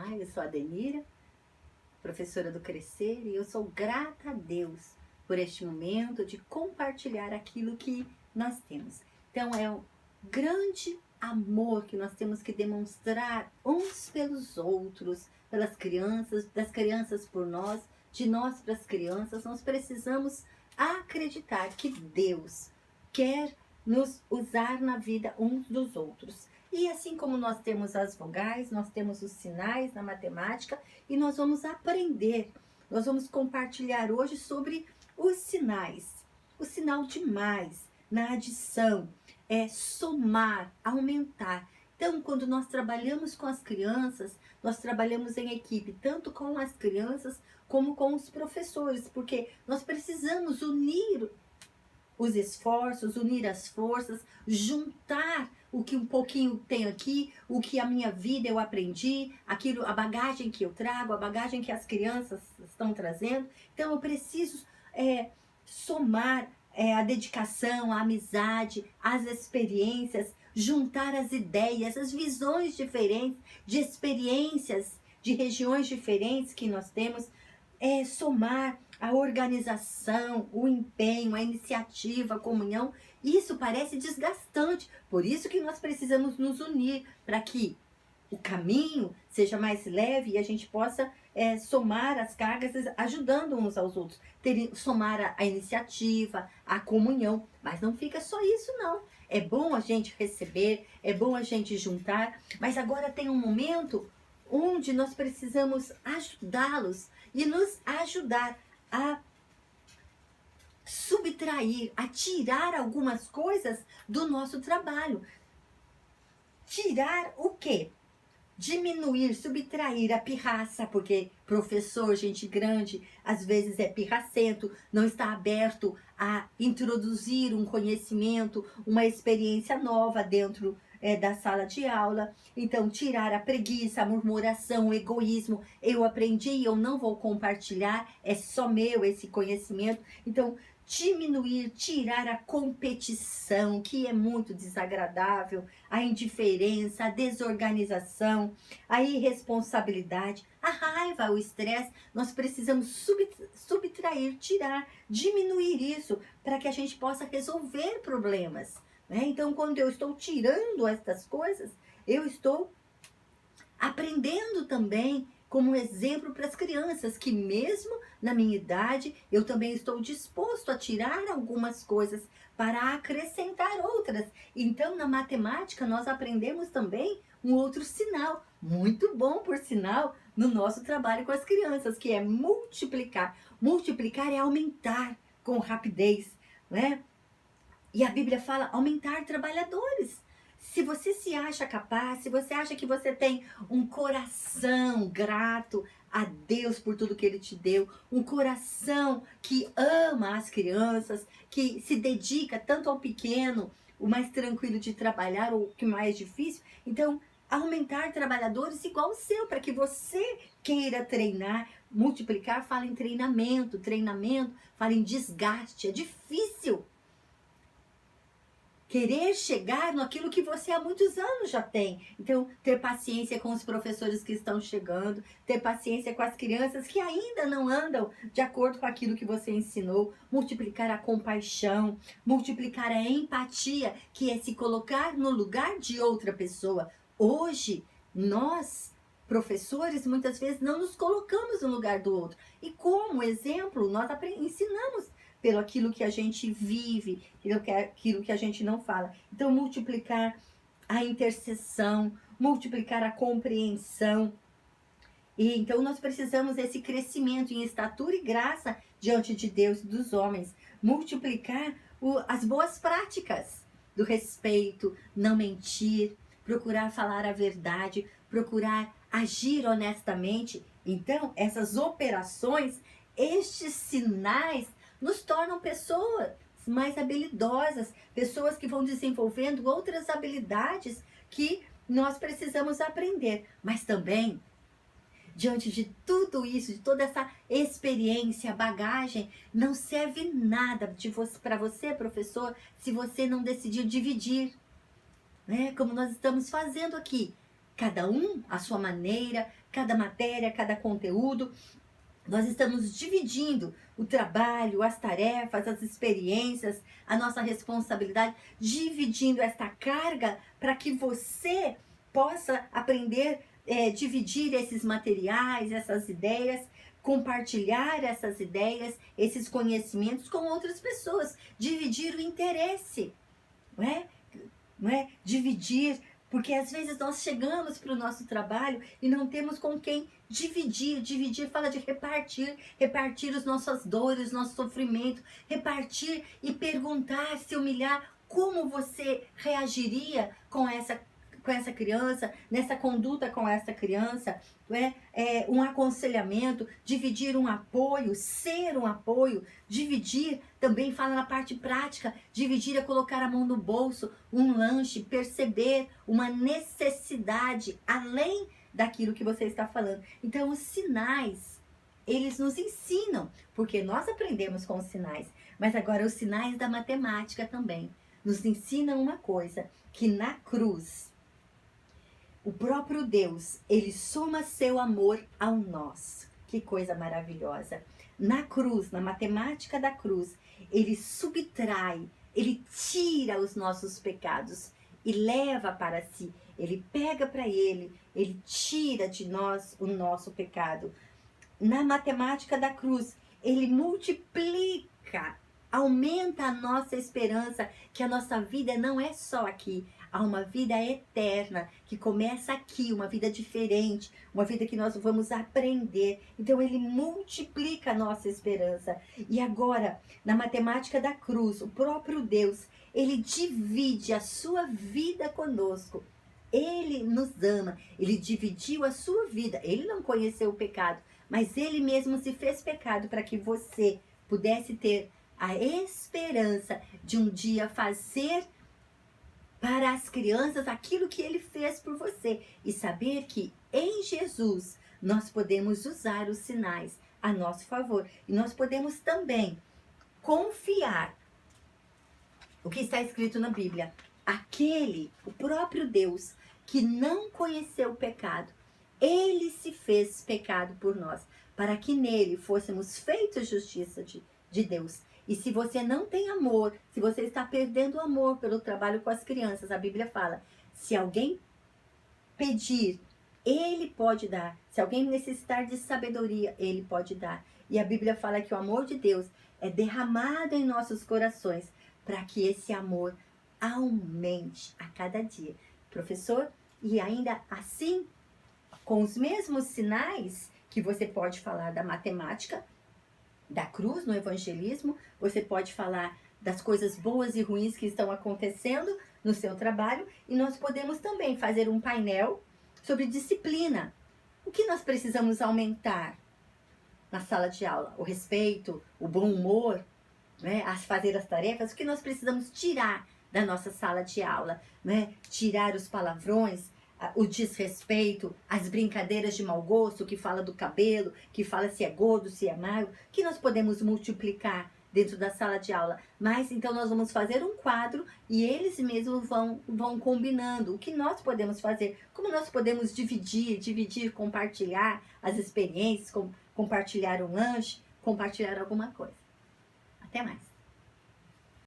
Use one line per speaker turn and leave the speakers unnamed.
Olá, eu sou a Denira, professora do Crescer, e eu sou grata a Deus por este momento de compartilhar aquilo que nós temos. Então é um grande amor que nós temos que demonstrar uns pelos outros, pelas crianças, das crianças por nós, de nós para as crianças. Nós precisamos acreditar que Deus quer nos usar na vida uns dos outros. E assim como nós temos as vogais, nós temos os sinais na matemática e nós vamos aprender, nós vamos compartilhar hoje sobre os sinais. O sinal de mais na adição é somar, aumentar. Então, quando nós trabalhamos com as crianças, nós trabalhamos em equipe, tanto com as crianças como com os professores, porque nós precisamos unir os esforços, unir as forças, juntar o que um pouquinho tem aqui, o que a minha vida eu aprendi, aquilo, a bagagem que eu trago, a bagagem que as crianças estão trazendo. Então eu preciso somar a dedicação, a amizade, as experiências, juntar as ideias, as visões diferentes, de experiências, de regiões diferentes que nós temos, somar a organização, o empenho, a iniciativa, a comunhão. Isso parece desgastante, por isso que nós precisamos nos unir para que o caminho seja mais leve e a gente possa somar as cargas, ajudando uns aos outros, somar a iniciativa, a comunhão. Mas não fica só isso não, é bom a gente receber, é bom a gente juntar, mas agora tem um momento onde nós precisamos ajudá-los e nos ajudar a subtrair, a tirar algumas coisas do nosso trabalho. Tirar o quê? Diminuir, subtrair a pirraça, porque professor, gente grande, às vezes é pirracento, não está aberto a introduzir um conhecimento, uma experiência nova dentro da sala de aula. Então, tirar a preguiça, a murmuração, o egoísmo. Eu aprendi, eu não vou compartilhar, é só meu esse conhecimento. Então, diminuir, tirar a competição, que é muito desagradável, a indiferença, a desorganização, a irresponsabilidade, a raiva, o estresse. Nós precisamos subtrair, tirar, diminuir isso para que a gente possa resolver problemas, né? Então, quando eu estou tirando estas coisas, eu estou aprendendo também como exemplo para as crianças, que mesmo na minha idade, eu também estou disposto a tirar algumas coisas para acrescentar outras. Então, na matemática, nós aprendemos também um outro sinal, muito bom, por sinal, no nosso trabalho com as crianças, que é multiplicar. Multiplicar é aumentar com rapidez, né? E a Bíblia fala aumentar trabalhadores. Se você se acha capaz, se você acha que você tem um coração grato a Deus por tudo que Ele te deu, um coração que ama as crianças, que se dedica tanto ao pequeno, o mais tranquilo de trabalhar ou o que mais difícil, então aumentar trabalhadores igual o seu, para que você queira treinar, multiplicar. Fala em treinamento, fala em desgaste, é difícil querer chegar naquilo que você há muitos anos já tem. Então, ter paciência com os professores que estão chegando, ter paciência com as crianças que ainda não andam de acordo com aquilo que você ensinou, multiplicar a compaixão, multiplicar a empatia, que é se colocar no lugar de outra pessoa. Hoje, nós, professores, muitas vezes não nos colocamos no lugar do outro. E como exemplo, nós ensinamos pelo aquilo que a gente vive, aquilo que a gente não fala. Então, multiplicar a intercessão, multiplicar a compreensão. E então, nós precisamos desse crescimento em estatura e graça diante de Deus e dos homens. Multiplicar as boas práticas do respeito, não mentir, procurar falar a verdade, procurar agir honestamente. Então, essas operações, estes sinais, nos tornam pessoas mais habilidosas, pessoas que vão desenvolvendo outras habilidades que nós precisamos aprender. Mas também, diante de tudo isso, de toda essa experiência, bagagem, não serve nada para você, professor, se você não decidir dividir, né? Como nós estamos fazendo aqui. cada um à sua maneira, cada matéria, cada conteúdo. Nós estamos dividindo o trabalho, as tarefas, as experiências, a nossa responsabilidade, dividindo esta carga para que você possa aprender, dividir esses materiais, essas ideias, compartilhar essas ideias, esses conhecimentos com outras pessoas, dividir o interesse, não é? Não é? Dividir, porque às vezes nós chegamos para o nosso trabalho e não temos com quem dividir. Dividir fala de repartir, repartir as nossas dores, nosso sofrimento, repartir e perguntar, se humilhar, como você reagiria com essa criança, nessa conduta com essa criança, um aconselhamento, dividir um apoio, ser um apoio, dividir também fala na parte prática, dividir é colocar a mão no bolso, um lanche, perceber uma necessidade além daquilo que você está falando. Então os sinais, eles nos ensinam, porque nós aprendemos com os sinais, mas agora os sinais da matemática também nos ensinam uma coisa, que na cruz, o próprio Deus, ele soma seu amor ao nosso. Que coisa maravilhosa. Na cruz, na matemática da cruz, ele subtrai, ele tira os nossos pecados e leva para si. Ele pega para ele tira de nós o nosso pecado. Na matemática da cruz, ele multiplica, aumenta a nossa esperança, que a nossa vida não é só aqui. Há uma vida eterna que começa aqui, uma vida diferente, uma vida que nós vamos aprender. Então ele multiplica a nossa esperança. E agora, na matemática da cruz, o próprio Deus, ele divide a sua vida conosco. Ele nos ama, ele dividiu a sua vida. Ele não conheceu o pecado, mas ele mesmo se fez pecado para que você pudesse ter a esperança de um dia fazer para as crianças aquilo que ele fez por você. E saber que em Jesus nós podemos usar os sinais a nosso favor. E nós podemos também confiar o que está escrito na Bíblia. O próprio Deus, que não conheceu o pecado, ele se fez pecado por nós, para que nele fôssemos feitos justiça de Deus. E se você não tem amor, se você está perdendo o amor pelo trabalho com as crianças, a Bíblia fala, se alguém pedir, ele pode dar. Se alguém necessitar de sabedoria, ele pode dar. E a Bíblia fala que o amor de Deus é derramado em nossos corações, para que esse amor aumente a cada dia. Professor, e ainda assim, com os mesmos sinais que você pode falar da matemática, da cruz no evangelismo, você pode falar das coisas boas e ruins que estão acontecendo no seu trabalho, e nós podemos também fazer um painel sobre disciplina. O que nós precisamos aumentar na sala de aula? O respeito, o bom humor, né? Fazer as tarefas. O que nós precisamos tirar da nossa sala de aula, né? Tirar os palavrões, o desrespeito, as brincadeiras de mau gosto, que fala do cabelo, que fala se é gordo, se é magro, que nós podemos multiplicar dentro da sala de aula. Mas então nós vamos fazer um quadro e eles mesmos vão combinando o que nós podemos fazer, como nós podemos dividir, compartilhar as experiências, compartilhar um lanche, compartilhar alguma coisa. Até mais.